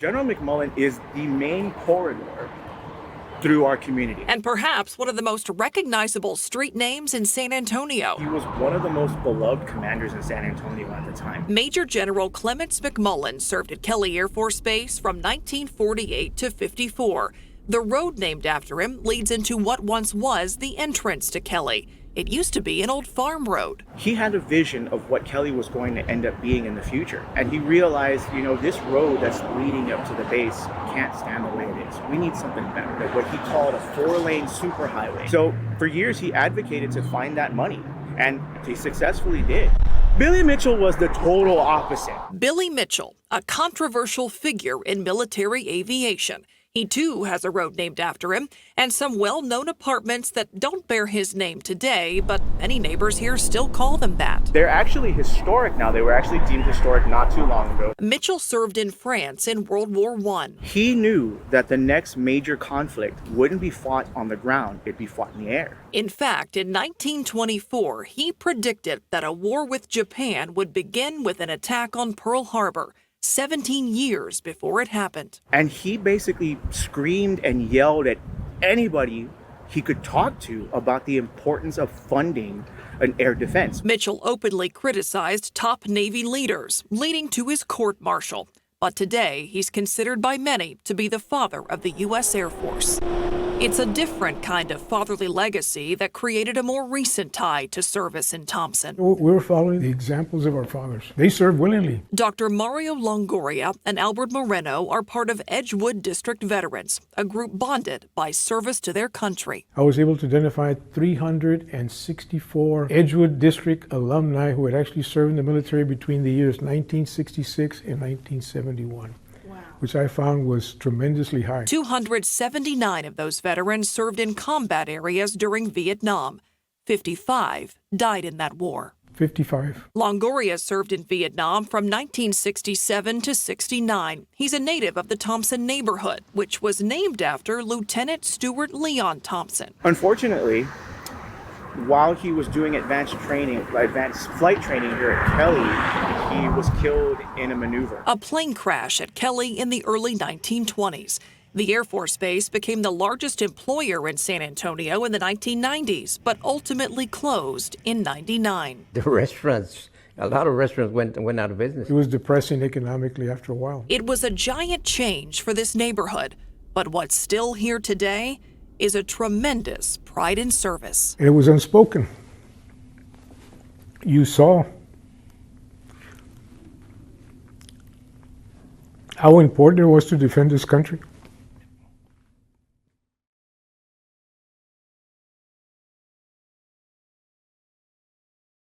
General McMullen is the main corridor through our community. And perhaps one of the most recognizable street names in San Antonio. He was one of the most beloved commanders in San Antonio at the time. Major General Clements McMullen served at Kelly Air Force Base from 1948 to 54. The road named after him leads into what once was the entrance to Kelly. It used to be an old farm road. He had a vision of what Kelly was going to end up being in the future. And he realized, this road that's leading up to the base can't stand the way it is. We need something better, like what he called a 4-lane superhighway. So for years, he advocated to find that money, and he successfully did. Billy Mitchell was the total opposite. Billy Mitchell, a controversial figure in military aviation. He, too, has a road named after him and some well-known apartments that don't bear his name today, but many neighbors here still call them that. They're actually historic now. They were actually deemed historic not too long ago. Mitchell served in France in World War I. He knew that the next major conflict wouldn't be fought on the ground, it'd be fought in the air. In fact, in 1924, he predicted that a war with Japan would begin with an attack on Pearl Harbor. 17 years before it happened. And he basically screamed and yelled at anybody he could talk to about the importance of funding an air defense. Mitchell openly criticized top Navy leaders, leading to his court-martial. But today, he's considered by many to be the father of the U.S. Air Force. It's a different kind of fatherly legacy that created a more recent tie to service in Thompson. We're following the examples of our fathers. They served willingly. Dr. Mario Longoria and Albert Moreno are part of Edgewood District Veterans, a group bonded by service to their country. I was able to identify 364 Edgewood District alumni who had actually served in the military between the years 1966 and 1971. Which I found was tremendously high. 279 of those veterans served in combat areas during Vietnam. 55 died in that war. 55. Longoria served in Vietnam from 1967 to 69. He's a native of the Thompson neighborhood, which was named after Lieutenant Stuart Leon Thompson. Unfortunately, while he was doing advanced flight training here at Kelly, he was killed in a maneuver. A plane crash at Kelly in the early 1920s. The Air Force Base became the largest employer in San Antonio in the 1990s, but ultimately closed in '99. A lot of restaurants went out of business. It was depressing economically after a while. It was a giant change for this neighborhood, but what's still here today is a tremendous pride in service. It was unspoken. You saw how important it was to defend this country.